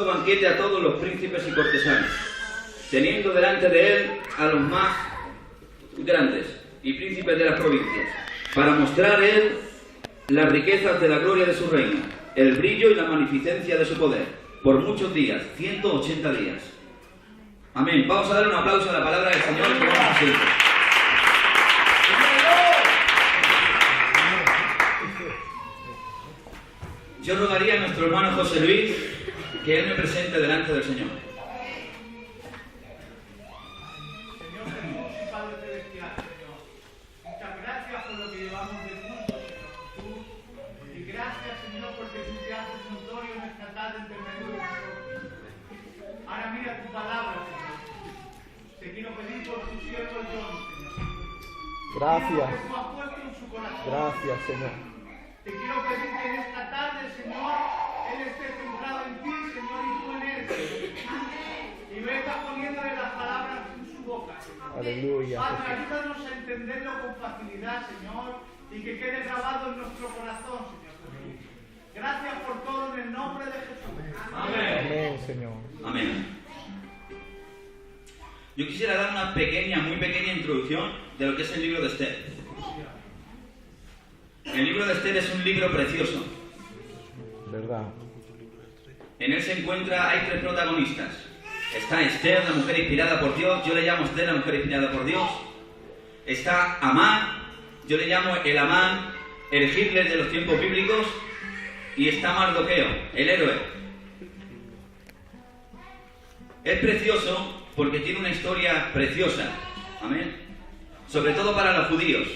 hizo banquete a todos los príncipes y cortesanos, teniendo delante de él a los más grandes y príncipes de las provincias, para mostrar él las riquezas de la gloria de su reino, el brillo y la magnificencia de su poder, por muchos días, 180 días. Amén. Vamos a dar un aplauso a la palabra del Señor que vamos a siempre. Yo rogaría a nuestro hermano José Luis que él me presente delante del Señor. Señor Jesús y Padre Celestial, Señor, muchas gracias por lo que llevamos del mundo, Señor. Y gracias, Señor, porque tú te haces notorio en esta tarde entre medio de nosotros. Ahora mira tu palabra, Señor. Te quiero pedir por tu siervo John, Señor. Gracias. Que tú has puesto en su corazón. Gracias, Señor. Te quiero pedir que en esta tarde, Señor, él esté centrado en ti, Señor, y tú en él, Señor. Y venga poniéndole las palabras en su boca, Señor. Aleluya. Padre, ayúdanos a entenderlo con facilidad, Señor, y que quede grabado en nuestro corazón, Señor Jesús. Gracias por todo en el nombre de Jesús. Amén. Amén, Señor. Amén. Yo quisiera dar una pequeña, muy pequeña introducción de lo que es el libro de Esther. El libro de Esther es un libro precioso. Verdad. En él se encuentra, hay tres protagonistas. Está Esther, la mujer inspirada por Dios. Yo le llamo Esther, la mujer inspirada por Dios. Está Amán, yo le llamo el Amán, el Hitler de los tiempos bíblicos. Y está Mardoqueo, el héroe. Es precioso porque tiene una historia preciosa. Amén. Sobre todo para los judíos.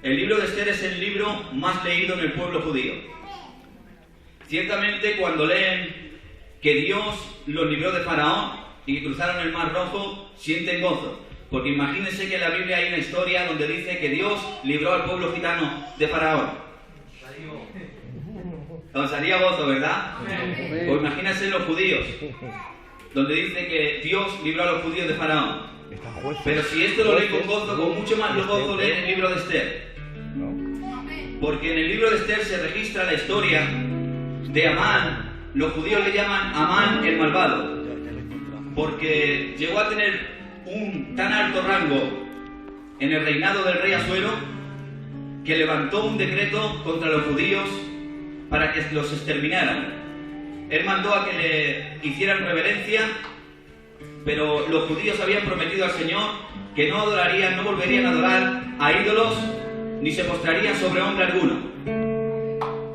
El libro de Esther es el libro más leído en el pueblo judío. Ciertamente, cuando leen que Dios los libró de Faraón y que cruzaron el Mar Rojo, sienten gozo. Porque imagínense que en la Biblia hay una historia donde dice que Dios libró al pueblo gitano de Faraón. Os haría gozo, ¿verdad? Pues imagínense los judíos, donde dice que Dios libró a los judíos de Faraón. Pero si esto lo leen con gozo, con mucho más gozo leen el libro de Esther. Porque en el libro de Esther se registra la historia de Amán. Los judíos le llaman Amán el malvado, porque llegó a tener un tan alto rango en el reinado del rey Asuero que levantó un decreto contra los judíos para que los exterminaran. Él mandó a que le hicieran reverencia, pero los judíos habían prometido al Señor que no adorarían, no volverían a adorar a ídolos, ni se postrarían sobre hombre alguno.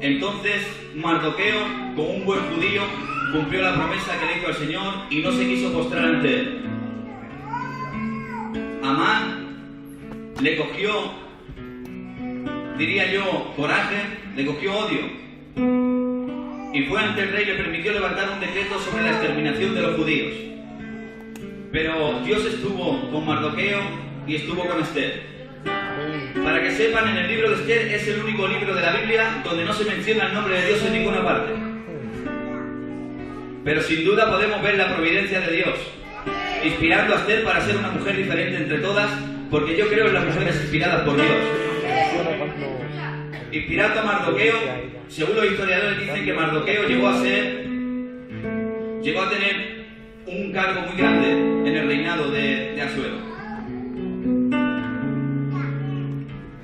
Entonces Mardoqueo, como un buen judío, cumplió la promesa que le hizo al Señor y no se quiso postrar ante él. Amán le cogió, diría yo, coraje, le cogió odio, y fue ante el rey y le permitió levantar un decreto sobre la exterminación de los judíos. Pero Dios estuvo con Mardoqueo y estuvo con Esther. Para que sepan, en el libro de Esther es el único libro de la Biblia donde no se menciona el nombre de Dios en ninguna parte. Pero sin duda podemos ver la providencia de Dios, inspirando a Esther para ser una mujer diferente entre todas, porque yo creo en las mujeres inspiradas por Dios. Inspirando a Mardoqueo, según los historiadores dicen que Mardoqueo llegó a tener un cargo muy grande en el reinado de Asuero.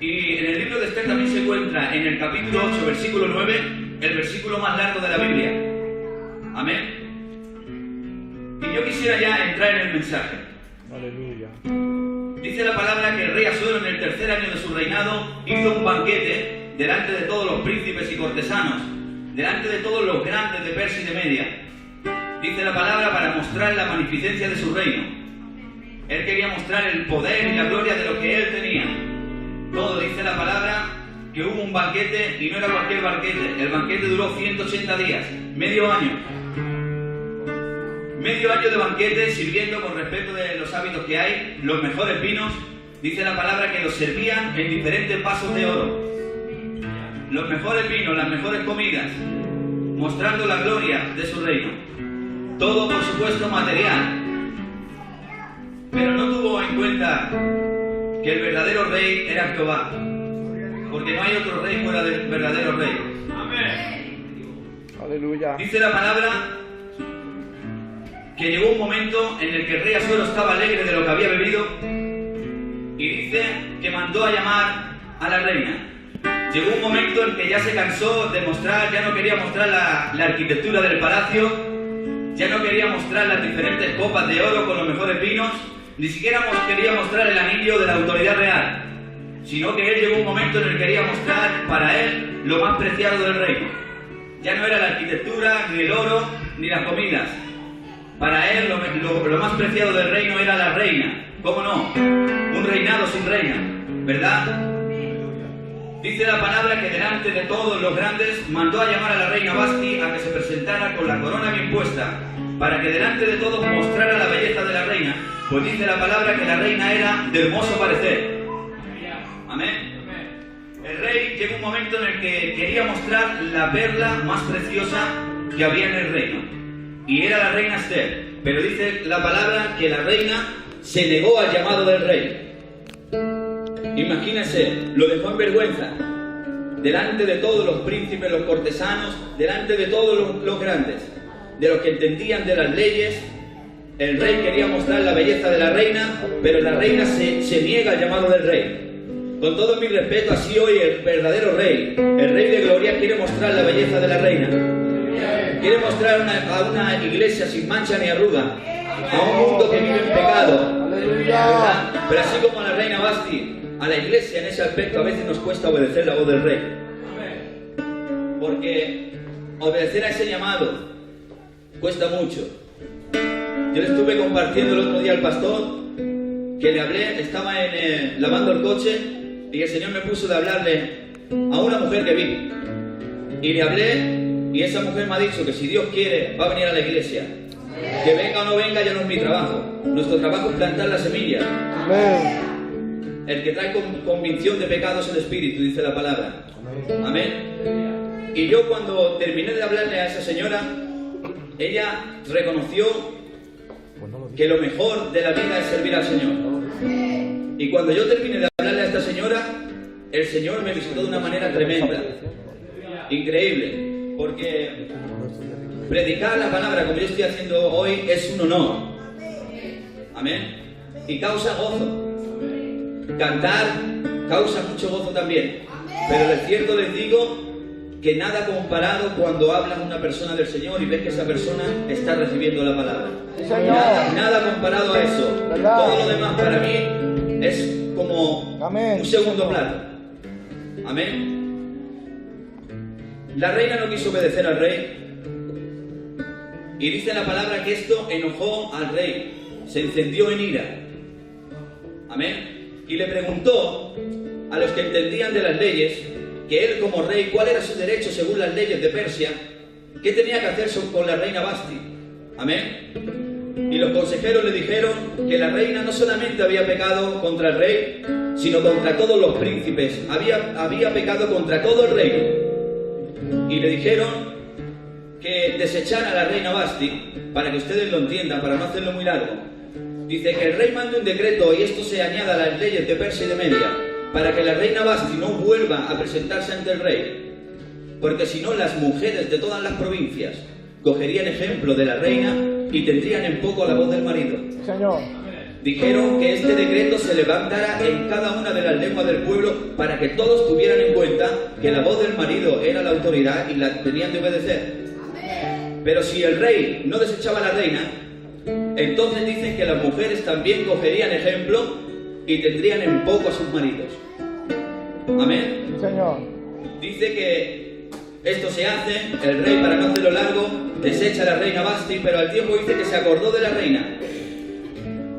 Y en el libro de Esther también se encuentra en el capítulo 8, versículo 9, el versículo más largo de la Biblia. Amén. Y yo quisiera ya entrar en el mensaje. Aleluya. Dice la palabra que el rey Asuero en el tercer año de su reinado hizo un banquete delante de todos los príncipes y cortesanos, delante de todos los grandes de Persia y de Media. Dice la palabra para mostrar la magnificencia de su reino. Él quería mostrar el poder y la gloria de lo que él tenía. Todo dice la palabra que hubo un banquete y no era cualquier banquete. El banquete duró 180 días, medio año. Medio año de banquete sirviendo con respeto de los hábitos que hay, los mejores vinos. Dice la palabra que los servían en diferentes vasos de oro. Los mejores vinos, las mejores comidas, mostrando la gloria de su reino. Todo, por supuesto, material. Pero no tuvo en cuenta que el verdadero rey era Jehová, porque no hay otro rey fuera del verdadero rey. Amén. Aleluya. Dice la palabra que llegó un momento en el que el rey Asuero estaba alegre de lo que había bebido y dice que mandó a llamar a la reina. Llegó un momento en que ya se cansó de mostrar, ya no quería mostrar la arquitectura del palacio, ya no quería mostrar las diferentes copas de oro con los mejores vinos, ni siquiera quería mostrar el anillo de la autoridad real, sino que él llegó un momento en el que quería mostrar para él lo más preciado del reino. Ya no era la arquitectura, ni el oro, ni las comidas. Para él lo más preciado del reino era la reina. ¿Cómo no? Un reinado sin reina, ¿verdad? Dice la palabra que delante de todos los grandes mandó a llamar a la reina Vasti a que se presentara con la corona bien puesta, para que delante de todos mostrara la belleza de la reina, pues dice la palabra que la reina era de hermoso parecer. Amén. El rey llegó un momento en el que quería mostrar la perla más preciosa que había en el reino, y era la reina Esther, pero dice la palabra que la reina se negó al llamado del rey. Imagínense, lo dejó en vergüenza, delante de todos los príncipes, los cortesanos, delante de todos los grandes, de los que entendían de las leyes. El rey quería mostrar la belleza de la reina, pero la reina se niega al llamado del rey. Con todo mi respeto, así hoy el verdadero rey, el rey de gloria, quiere mostrar la belleza de la reina. Quiere mostrar a una iglesia sin mancha ni arruga, a un mundo que vive en pecado, ¿verdad? Pero así como a la reina Vasti, a la iglesia en ese aspecto a veces nos cuesta obedecer la voz del rey, porque obedecer a ese llamado cuesta mucho. Yo le estuve compartiendo el otro día al pastor, que le hablé, estaba lavando el coche, y el Señor me puso de hablarle a una mujer que vi, y le hablé, y esa mujer me ha dicho que si Dios quiere va a venir a la iglesia, que venga o no venga ya no es mi trabajo, nuestro trabajo es plantar la semilla. El que trae convicción de pecado es el Espíritu, dice la palabra. Amén. Y yo cuando terminé de hablarle a esa señora, ella reconoció que lo mejor de la vida es servir al Señor. Y cuando yo terminé de hablarle a esta señora, el Señor me visitó de una manera tremenda, increíble, porque predicar la palabra como yo estoy haciendo hoy es un honor. Amén. Y causa gozo. Cantar causa mucho gozo también. Pero de cierto les digo que nada comparado cuando hablas a una persona del Señor y ves que esa persona está recibiendo la palabra. Nada comparado a eso. Todo lo demás para mí es como un segundo plato. Amén. La reina no quiso obedecer al rey. Y dice la palabra que esto enojó al rey. Se encendió en ira. Amén. Y le preguntó a los que entendían de las leyes, que él como rey, cuál era su derecho según las leyes de Persia, qué tenía que hacer con la reina Vasti. Amén. Y los consejeros le dijeron que la reina no solamente había pecado contra el rey, sino contra todos los príncipes, había pecado contra todo el reino. Y le dijeron que desechara a la reina Vasti, para que ustedes lo entiendan, para no hacerlo muy largo. Dice que el rey mande un decreto y esto se añada a las leyes de Persia y de Media, para que la reina Vasti no vuelva a presentarse ante el rey, porque si no las mujeres de todas las provincias cogerían ejemplo de la reina y tendrían en poco la voz del marido. Señor. Dijeron que este decreto se levantara en cada una de las lenguas del pueblo para que todos tuvieran en cuenta que la voz del marido era la autoridad y la tenían de obedecer. Pero si el rey no desechaba a la reina, entonces dicen que las mujeres también cogerían ejemplo y tendrían en poco a sus maridos. Amén. Señor. Dice que esto se hace, el rey, para no hacerlo largo, desecha a la reina Vasti, pero al tiempo dice que se acordó de la reina.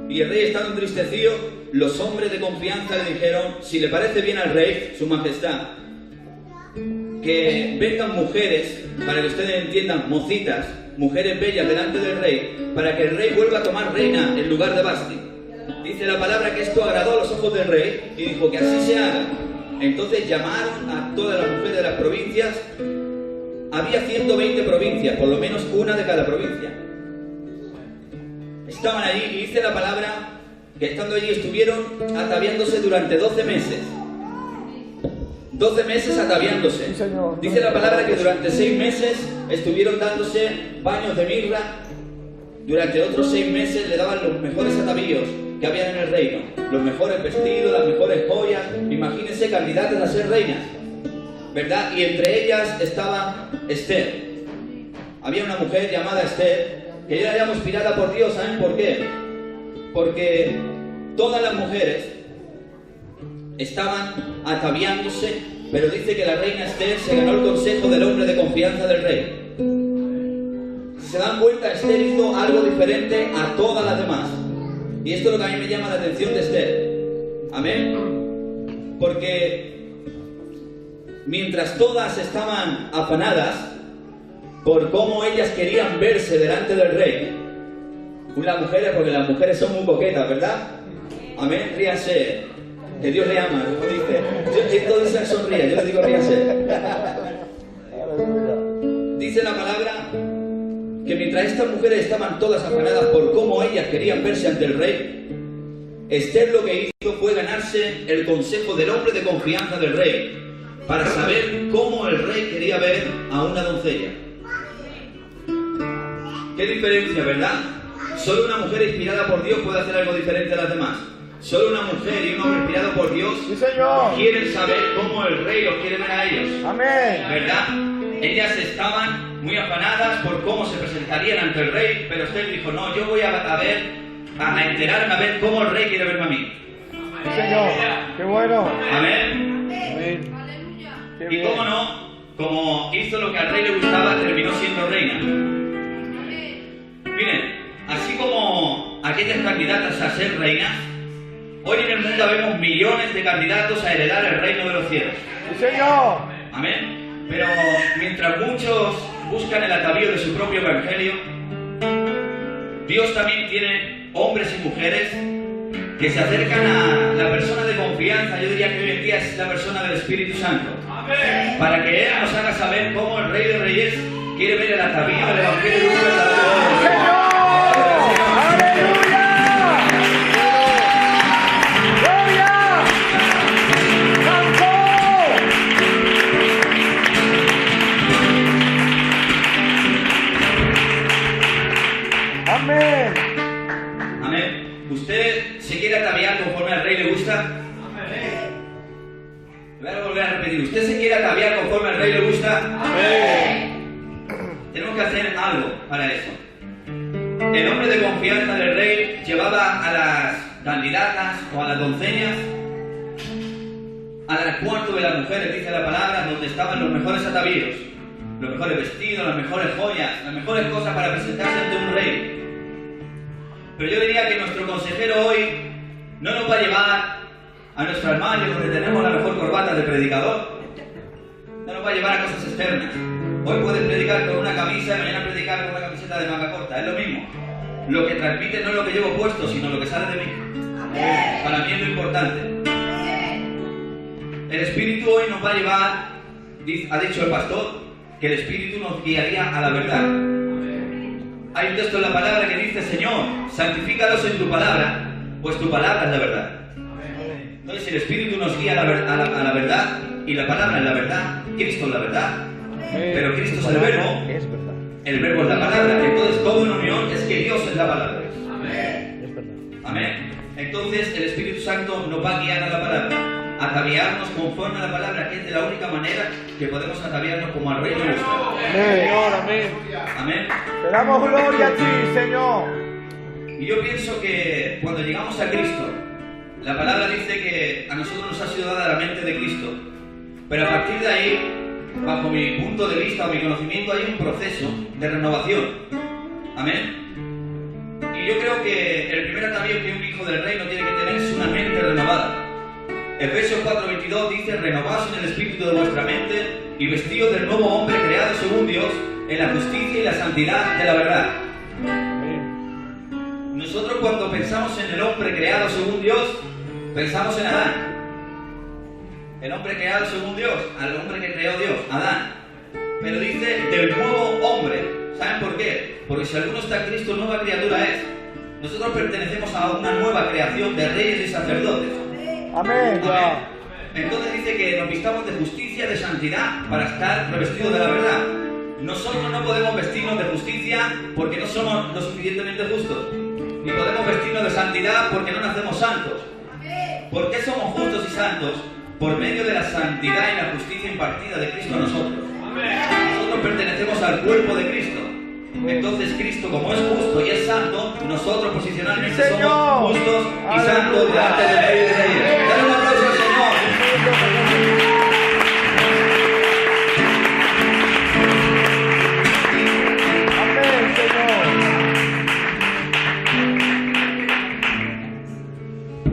Y el rey, estando entristecido, los hombres de confianza le dijeron, si le parece bien al rey, su majestad, que vengan mujeres, para que ustedes entiendan, mocitas, mujeres bellas delante del rey, para que el rey vuelva a tomar reina en lugar de Vasti. Dice la palabra que esto agradó a los ojos del rey y dijo que así se haga. Entonces llamaron a todas las mujeres de las provincias. Había 120 provincias, por lo menos una de cada provincia. Estaban allí y dice la palabra que estando allí estuvieron ataviándose durante 12 meses. 12 meses ataviándose. Sí, señor. Dice la palabra que durante 6 meses estuvieron dándose baños de mirra Durante otros 6 meses le daban los mejores atavíos que habían en el reino, los mejores vestidos, las mejores joyas. Imagínense, candidatas a ser reinas, ¿verdad? Y entre ellas estaba Esther. Había una mujer llamada Esther, que yo la llamo inspirada por Dios. ¿Saben por qué? Porque todas las mujeres estaban ataviándose, pero dice que la reina Esther se ganó el consejo del hombre de confianza del rey. Si se dan cuenta, Esther hizo algo diferente a todas las demás. Y esto es lo que a mí me llama la atención de Esther. Amén. Porque mientras todas estaban afanadas por cómo ellas querían verse delante del rey, las mujeres, porque las mujeres son muy coquetas, ¿verdad? Amén, ríanse, que Dios le ama, como dice. Entonces se sonríe, yo le digo ríanse. Dice la palabra que mientras estas mujeres estaban todas afanadas por cómo ellas querían verse ante el rey, Esther lo que hizo fue ganarse el consejo del hombre de confianza del rey, para saber cómo el rey quería ver a una doncella. Qué diferencia, ¿verdad? Solo una mujer inspirada por Dios puede hacer algo diferente a las demás. Solo una mujer y un hombre inspirado por Dios, sí, señor, quieren saber cómo el rey los quiere ver a ellos. Amén. ¿Verdad? Ellas estaban muy afanadas por cómo se presentarían ante el rey, pero Esther dijo, no, yo voy a enterarme a ver cómo el rey quiere verme a mí. Sí, señor, qué bueno. Amén. Amén. Qué Y bien. cómo no, como hizo lo que al rey le gustaba, terminó siendo reina. Miren, así como aquellas candidatas a ser reinas, hoy en el mundo vemos millones de candidatos a heredar el reino de los cielos. Sí, señor. Amén. Pero mientras muchos buscan el atavío de su propio evangelio, Dios también tiene hombres y mujeres que se acercan a la persona de confianza. Yo diría que hoy en día es la persona del Espíritu Santo. Amén. Para que Él nos haga saber cómo el Rey de Reyes quiere ver el atavío del evangelio de un verdadero. ¡Señor! ¡Aleluya! ¡Gloria! ¡Santo! Amén. Amén. ¿Usted se quiere ataviar conforme al Rey le gusta? Amén. Voy a volver a repetir. ¿Usted se quiere ataviar conforme al Rey le gusta? Amén. Tenemos que hacer algo para eso. El hombre de confianza del rey llevaba a las candidatas o a las doncellas al cuarto de las mujeres, dice la palabra, donde estaban los mejores atavíos, los mejores vestidos, las mejores joyas, las mejores cosas para presentarse ante un rey. Pero yo diría que nuestro consejero hoy no nos va a llevar a nuestro armario donde tenemos la mejor corbata de predicador, no nos va a llevar a cosas externas. Hoy puedes predicar con una camisa y mañana predicar con una camiseta de manga corta, es lo mismo. Lo que transmite no es lo que llevo puesto, sino lo que sale de mí. Amén. Para mí es lo importante. El Espíritu hoy nos va a llevar, ha dicho el pastor, que el Espíritu nos guiaría a la verdad. Amén. Hay un texto en la palabra que dice, Señor, santifícalos en tu palabra, pues tu palabra es la verdad. Amén. Entonces, si el Espíritu nos guía a la verdad, y la palabra es la verdad, Cristo es la verdad, pero Cristo es el verbo, Es verdad. el verbo es la palabra, entonces todo en unión es que Dios es la palabra. Amén. Es verdad. Amén. Entonces el Espíritu Santo nos va a guiar a la palabra, a ataviarnos conforme a la palabra, que es de la única manera que podemos ataviarnos como al Rey le gusta. Amén, Señor, amén. Amén. Te damos gloria a ti, Señor. Y yo pienso que cuando llegamos a Cristo, la palabra dice que a nosotros nos ha sido dada la mente de Cristo, pero a partir de ahí, bajo mi punto de vista o mi conocimiento, hay un proceso de renovación. Amén. Y yo creo que el primer atavío que un hijo del reino tiene que tener es una mente renovada. Efesios 4:22 dice, renovaos en el espíritu de vuestra mente y vestíos del nuevo hombre creado según Dios en la justicia y la santidad de la verdad. Nosotros cuando pensamos en el hombre creado según Dios, pensamos en Adán. El hombre creado según Dios, al hombre que creó Dios, Adán. Pero dice del nuevo hombre. ¿Saben por qué? Porque si alguno está en Cristo, nueva criatura es. Nosotros pertenecemos a una nueva creación de reyes y sacerdotes. Amén. Amén. Entonces dice que nos vistamos de justicia, de santidad, para estar revestidos de la verdad. Nosotros no podemos vestirnos de justicia porque no somos lo suficientemente justos. Ni podemos vestirnos de santidad porque no nacemos santos. ¿Por qué somos justos y santos? Por medio de la santidad y la justicia impartida de Cristo a nosotros. Nosotros pertenecemos al cuerpo de Cristo. Entonces Cristo, como es justo y es santo, nosotros posicionalmente somos justos y santos delante del Rey de Reyes. Dale un aplauso al Señor. Amén, Señor.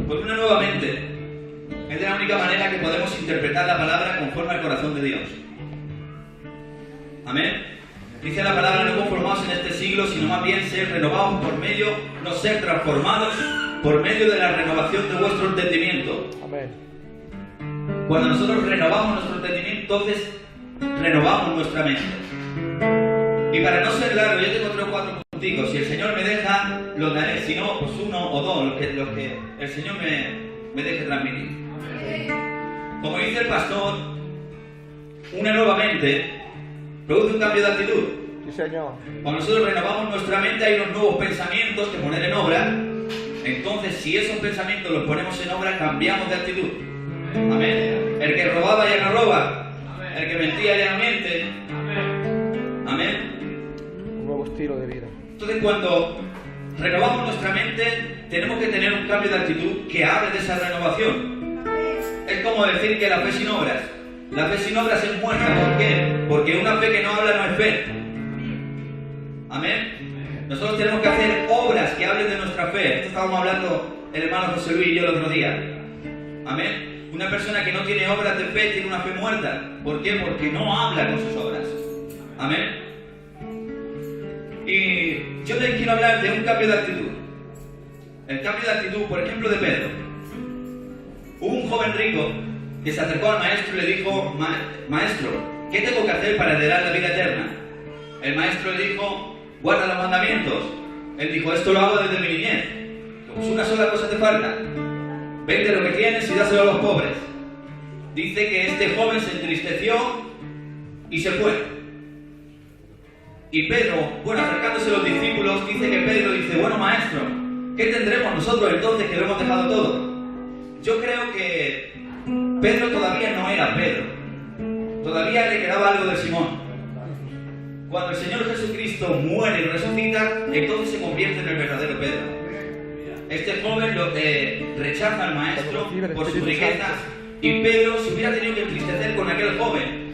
Pues una nueva mente. Es de la única manera que podemos interpretar la palabra conforme al corazón de Dios. Amén. Dice la palabra: no conformados en este siglo, sino más bien ser renovados por medio, no ser transformados por medio de la renovación de vuestro entendimiento. Amén. Cuando nosotros renovamos nuestro entendimiento, entonces renovamos nuestra mente. Y para no ser largo, yo tengo 3 o 4 punticos. Si el Señor me deja, los daré. Si no, pues 1 o 2, los que el Señor me deje transmitir. Como dice el pastor, una nueva mente produce un cambio de actitud. Sí, Señor. Cuando nosotros renovamos nuestra mente, hay unos nuevos pensamientos que poner en obra. Entonces, si esos pensamientos los ponemos en obra, cambiamos de actitud. Amén. El que robaba ya no roba. El que mentía ya no miente. Amén. Un nuevo estilo de vida. Entonces, cuando renovamos nuestra mente, tenemos que tener un cambio de actitud que hable de esa renovación. Es como decir que la fe sin obras. La fe sin obras es muerta. ¿Por qué? Porque una fe que no habla no es fe. Amén. Nosotros tenemos que hacer obras que hablen de nuestra fe. Esto estábamos hablando el hermano José Luis y yo el otro día. Amén. Una persona que no tiene obras de fe tiene una fe muerta. ¿Por qué? Porque no habla con sus obras. Amén. Y yo les quiero hablar de un cambio de actitud. El cambio de actitud, por ejemplo, de Pedro. Hubo un joven rico que se acercó al maestro y le dijo: Maestro, ¿qué tengo que hacer para heredar la vida eterna? El maestro le dijo: guarda los mandamientos. Él dijo: esto lo hago desde mi niñez. Pues una sola cosa te falta. Vende lo que tienes y dáselo a los pobres. Dice que este joven se entristeció y se fue. Y Pedro, bueno, acercándose a los discípulos, dice que Pedro dice: bueno, maestro, ¿qué tendremos nosotros entonces que lo hemos dejado todo? Yo creo que Pedro todavía no era Pedro. Todavía le quedaba algo de Simón. Cuando el Señor Jesucristo muere y resucita, entonces se convierte en el verdadero Pedro. Este joven rechaza al maestro por sus riquezas, y Pedro se hubiera tenido que entristecer con aquel joven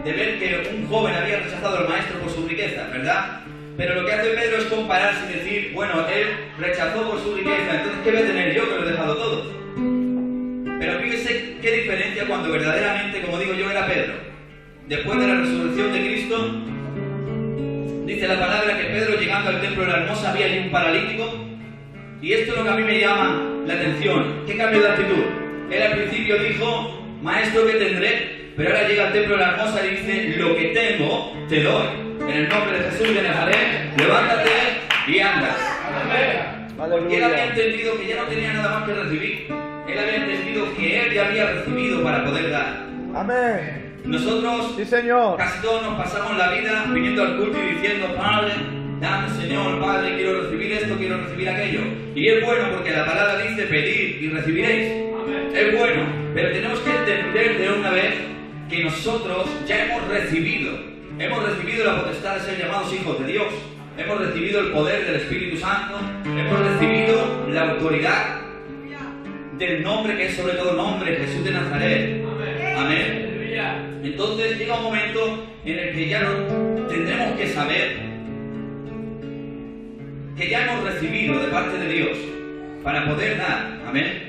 de ver que un joven había rechazado al maestro por su riqueza, ¿verdad? Pero lo que hace Pedro es compararse y decir: bueno, él rechazó por su riqueza, entonces ¿qué voy a tener yo que lo he dejado todo? Pero fíjese qué diferencia cuando verdaderamente, como digo yo, era Pedro. Después de la resurrección de Cristo, dice la palabra que Pedro, llegando al templo de la Hermosa, había allí un paralítico. Y esto es lo que a mí me llama la atención. ¿Qué cambio de actitud? Él al principio dijo: maestro, ¿qué tendré? Pero ahora llega al templo de la Hermosa y dice: lo que tengo, te doy. En el nombre de Jesús de Nazaret, levántate y anda. Porque él había entendido que ya no tenía nada más que recibir. Él había entendido que él ya había recibido para poder dar. Amén. Nosotros, sí, Señor, casi todos nos pasamos la vida viniendo al culto y diciendo: Padre, dame, Señor, Padre, quiero recibir esto, quiero recibir aquello. Y es bueno porque la palabra dice: pedid y recibiréis. Amén. Es bueno, pero tenemos que entender de una vez que nosotros ya hemos recibido la potestad de ser llamados hijos de Dios. Hemos recibido el poder del Espíritu Santo. Hemos recibido la autoridad del nombre que es sobre todo nombre, Jesús de Nazaret. Amén. Entonces llega un momento en el que ya no tendremos que saber que ya hemos recibido de parte de Dios para poder dar. Amén.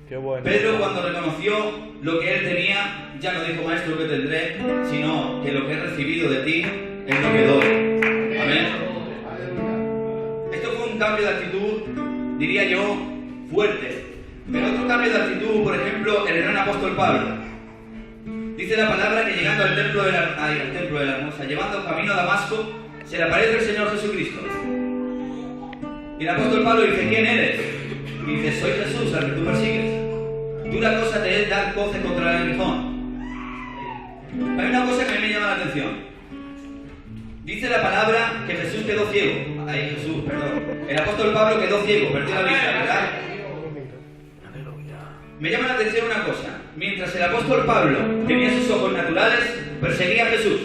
Qué bueno. Pedro, cuando reconoció lo que él tenía, ya no dijo: maestro, ¿qué tendré? Sino que lo que he recibido de ti es lo que doy. Amén. Esto fue un cambio de actitud, diría yo, fuerte. Pero otro cambio de actitud, por ejemplo, el gran apóstol Pablo. Dice la palabra que llegando al templo de la Hermosa, llevando camino a Damasco, se le aparece el Señor Jesucristo. Y el apóstol Pablo dice: ¿quién eres? Y dice: soy Jesús, al que tú persigues. Dura cosa te es dar coces contra el aguijón. Hay una cosa que a mí me llama la atención. Dice la palabra que Jesús quedó ciego. Ay, Jesús, perdón. El apóstol Pablo quedó ciego, perdió la vista, ¿verdad? Me llama la atención una cosa. Mientras el apóstol Pablo tenía sus ojos naturales, perseguía a Jesús.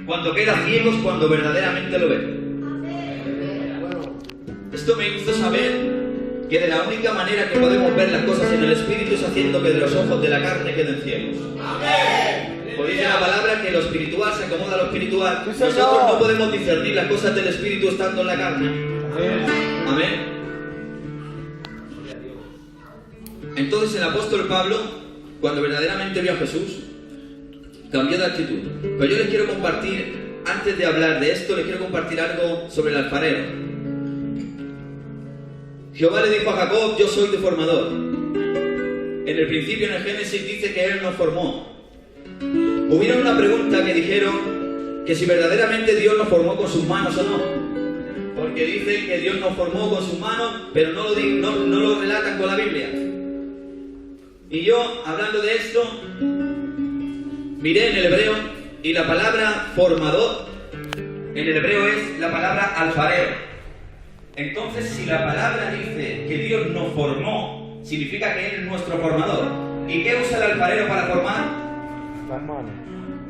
Cuando queda ciego es cuando verdaderamente lo ve. Esto me hizo saber que de la única manera que podemos ver las cosas en el Espíritu es haciendo que de los ojos de la carne queden ciegos. Pues dice la palabra que lo espiritual se acomoda a lo espiritual. Nosotros no podemos discernir las cosas del Espíritu estando en la carne. Amén. Entonces el apóstol Pablo, cuando verdaderamente vio a Jesús, cambió de actitud. Pero yo les quiero compartir, antes de hablar de esto, les quiero compartir algo sobre el alfarero. Jehová le dijo a Jacob, yo soy tu formador. En el principio, en el Génesis, dice que él nos formó. Hubieron una pregunta que dijeron que si verdaderamente Dios nos formó con sus manos o no. Porque dicen que Dios nos formó con sus manos, pero no lo relatan con la Biblia. Y yo, hablando de esto, miré en el hebreo y la palabra formador en el hebreo es la palabra alfarero. Entonces, si la palabra dice que Dios nos formó, significa que Él es nuestro formador. ¿Y qué usa el alfarero para formar? Las manos.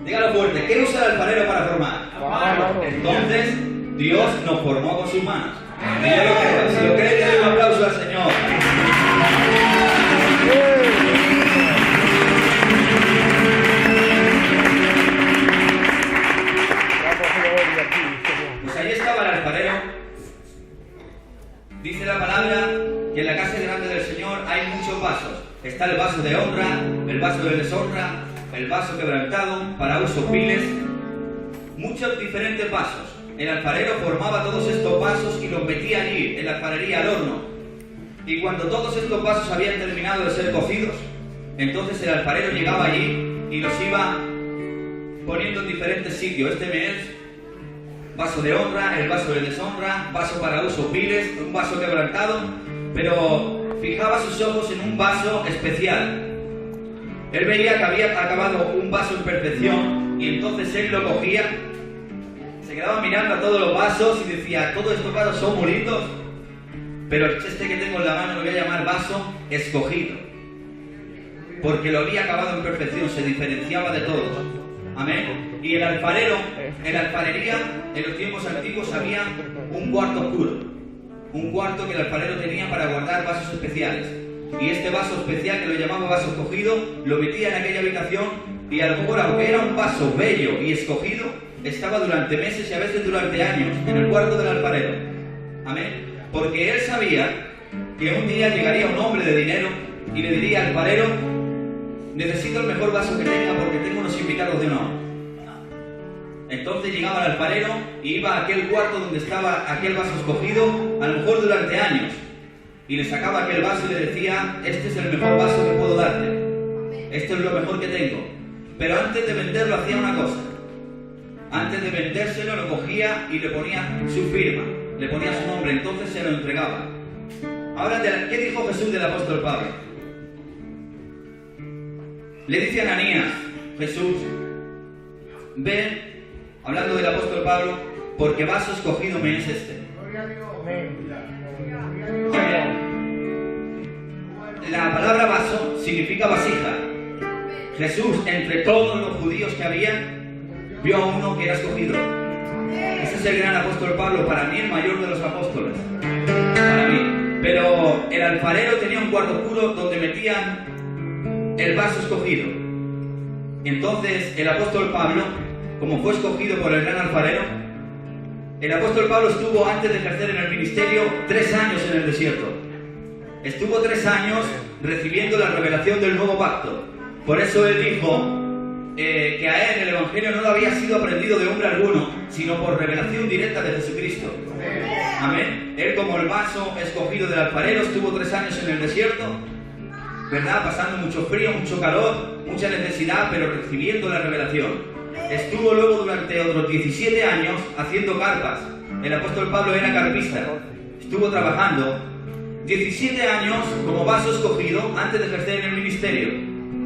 Dígalo fuerte, ¿qué usa el alfarero para formar? Entonces, Dios nos formó con sus manos. Y yo lo creo. Si lo creen, denle un aplauso al Señor. Pues ahí estaba el alfarero. Dice la palabra que en la casa grande del Señor hay muchos vasos. Está el vaso de honra, el vaso de deshonra, el vaso quebrantado, para usos viles. Muchos diferentes vasos. El alfarero formaba todos estos vasos y los metía allí, en la alfarería, al horno. Y cuando todos estos vasos habían terminado de ser cocidos, entonces el alfarero llegaba allí y los iba poniendo en diferentes sitios. Este mes, vaso de honra, el vaso de deshonra, vaso para usos viles, un vaso quebrantado, pero fijaba sus ojos en un vaso especial. Él veía que había acabado un vaso en perfección y entonces él lo cogía, se quedaba mirando a todos los vasos y decía, todos estos vasos son bonitos, pero este que tengo en la mano lo voy a llamar vaso escogido, porque lo había acabado en perfección, se diferenciaba de todos. Amén. Y el alfarero, en la alfarería, en los tiempos antiguos había un cuarto oscuro, un cuarto que el alfarero tenía para guardar vasos especiales. Y este vaso especial, que lo llamaba vaso escogido, lo metía en aquella habitación y a lo mejor, aunque era un vaso bello y escogido, estaba durante meses y a veces durante años en el cuarto del alfarero. Amén. Porque él sabía que un día llegaría un hombre de dinero y le diría al alfarero, necesito el mejor vaso que tenga porque tengo unos invitados de honor. Entonces llegaba el alfarero y iba a aquel cuarto donde estaba aquel vaso escogido, a lo mejor durante años, y le sacaba aquel vaso y le decía, este es el mejor vaso que puedo darte, esto es lo mejor que tengo. Pero antes de venderlo hacía una cosa. Antes de vendérselo lo cogía y le ponía su firma, le ponía su nombre, entonces se lo entregaba. Ahora, ¿qué dijo Jesús del apóstol Pablo? Le dice a Ananías, Jesús, ven, hablando del apóstol Pablo, porque vaso escogido me es este. La palabra vaso significa vasija. Jesús, entre todos los judíos que había, vio a uno que era escogido. Ese es el gran apóstol Pablo, para mí el mayor de los apóstoles. Para mí. Pero el alfarero tenía un cuarto oscuro donde metían el vaso escogido. Entonces el apóstol Pablo, como fue escogido por el gran alfarero, el apóstol Pablo estuvo, antes de ejercer en el ministerio, 3 años en el desierto. Estuvo 3 años recibiendo la revelación del nuevo pacto. Por eso él dijo que a él el evangelio no lo había sido aprendido de hombre alguno, sino por revelación directa de Jesucristo. Amén. Él, como el vaso escogido del alfarero, estuvo 3 años en el desierto, ¿verdad? Pasando mucho frío, mucho calor, mucha necesidad, pero recibiendo la revelación. Estuvo luego durante otros 17 años haciendo carpas. El apóstol Pablo era carpista. Estuvo trabajando 17 años como vaso escogido antes de ejercer en el ministerio.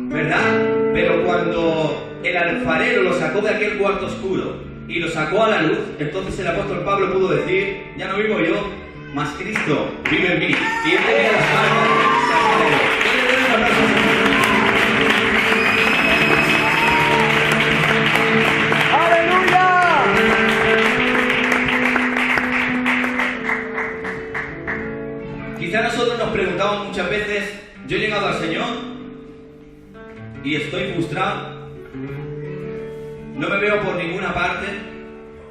¿verdad? Pero cuando el alfarero lo sacó de aquel cuarto oscuro y lo sacó a la luz, entonces el apóstol Pablo pudo decir, ya no vivo yo, mas Cristo vive en mí. Y él tenía las manos del alfarero. Quizá nosotros nos preguntamos muchas veces, yo he llegado al Señor y estoy frustrado, no me veo por ninguna parte,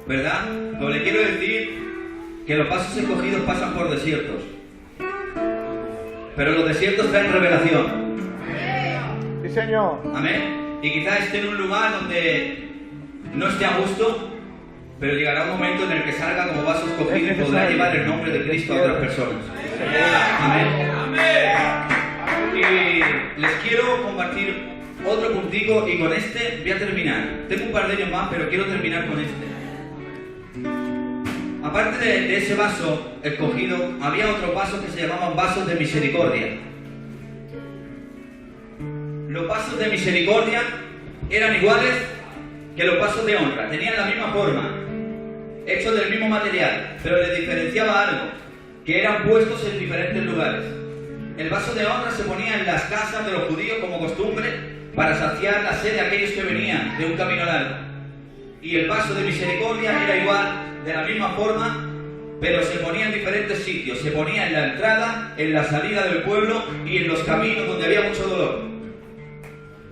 ¿verdad? Pero le quiero decir que los pasos escogidos pasan por desiertos, pero los desiertos traen revelación. Sí, Señor. Amén. Y quizá esté en un lugar donde no esté a gusto, pero llegará un momento en el que salga como vaso escogido y podrá llevar el nombre de Cristo a otras personas. Amén. Y les quiero compartir otro puntico y con este voy a terminar. Tengo un par de ellos más, pero quiero terminar con este. Aparte de ese vaso escogido, había otros vasos que se llamaban vasos de misericordia. Los vasos de misericordia eran iguales que los vasos de honra, tenían la misma forma, hechos del mismo material, pero les diferenciaba algo, que eran puestos en diferentes lugares. El vaso de honra se ponía en las casas de los judíos como costumbre para saciar la sed de aquellos que venían de un camino largo. Y el vaso de misericordia era igual, de la misma forma, pero se ponía en diferentes sitios. Se ponía en la entrada, en la salida del pueblo y en los caminos donde había mucho dolor.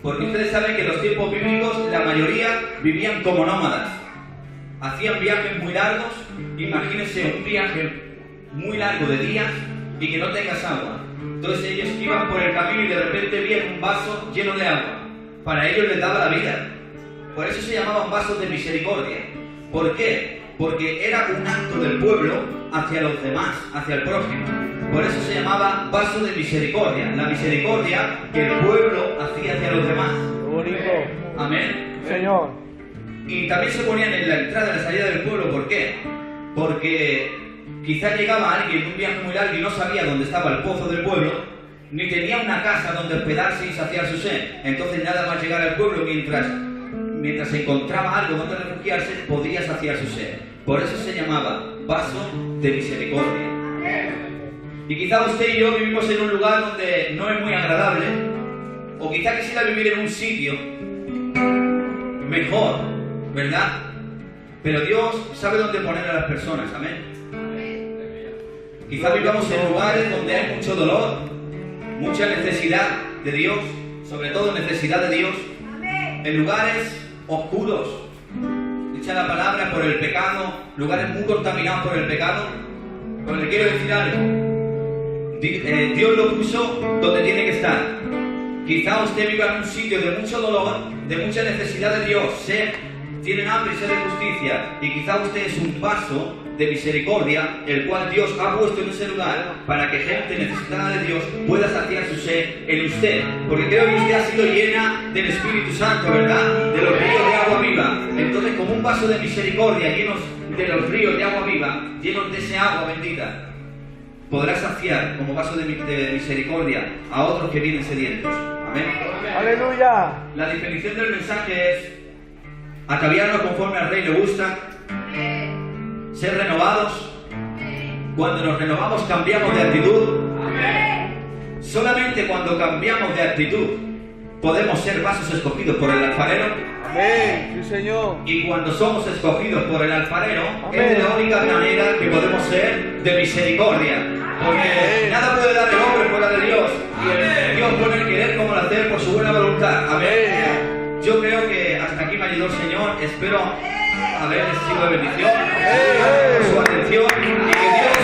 Porque ustedes saben que en los tiempos bíblicos la mayoría vivían como nómadas. Hacían viajes muy largos. Imagínense un viaje muy largo de días y que no tengas agua. Entonces ellos iban por el camino y de repente veían un vaso lleno de agua. Para ellos les daba la vida. Por eso se llamaban vasos de misericordia. ¿Por qué? Porque era un acto del pueblo hacia los demás, hacia el prójimo. Por eso se llamaba vaso de misericordia. La misericordia que el pueblo hacía hacia los demás. Bonito. Amén. Señor. Y también se ponían en la entrada y la salida del pueblo. ¿Por qué? Porque quizás llegaba alguien en un viaje muy largo y no sabía dónde estaba el pozo del pueblo, ni tenía una casa donde hospedarse y saciar su sed. Entonces nada más llegar al pueblo mientras encontraba algo donde refugiarse, podía saciar su sed. Por eso se llamaba vaso de misericordia. Y quizá usted y yo vivimos en un lugar donde no es muy agradable, o quizá quisiera vivir en un sitio mejor, ¿verdad? Pero Dios sabe dónde poner a las personas, amén. Quizá vivamos en lugares donde hay mucho dolor, mucha necesidad de Dios, sobre todo necesidad de Dios, en lugares oscuros, dicha la palabra, por el pecado, lugares muy contaminados por el pecado. Pero le quiero decir algo. Dios lo puso donde tiene que estar. Quizá usted viva en un sitio de mucho dolor, de mucha necesidad de Dios, tienen hambre y sed de justicia, y quizá usted es un vaso de misericordia, el cual Dios ha puesto en ese lugar para que gente necesitada de Dios pueda saciar su sed en usted, porque creo que usted ha sido llena del Espíritu Santo, ¿verdad? De los ríos de agua viva. Entonces, como un vaso de misericordia llenos de los ríos de agua viva, llenos de ese agua bendita, podrá saciar como vaso de misericordia a otros que vienen sedientos. Amén. Aleluya. La definición del mensaje es ataviarnos conforme al Rey le gusta, ser renovados. Cuando nos renovamos cambiamos de actitud. Solamente cuando cambiamos de actitud podemos ser vasos escogidos por el alfarero. Amén. Sí, Señor. Y cuando somos escogidos por el alfarero, Amén. es la única manera que podemos ser de misericordia. Porque Amén. nada puede dar el hombre fuera de Dios. Y el Dios pone el querer como el hacer por su buena voluntad. Amén. Yo creo que hasta aquí me ayudó el Señor. Espero haberles sido de bendición. Por su atención. Y que Dios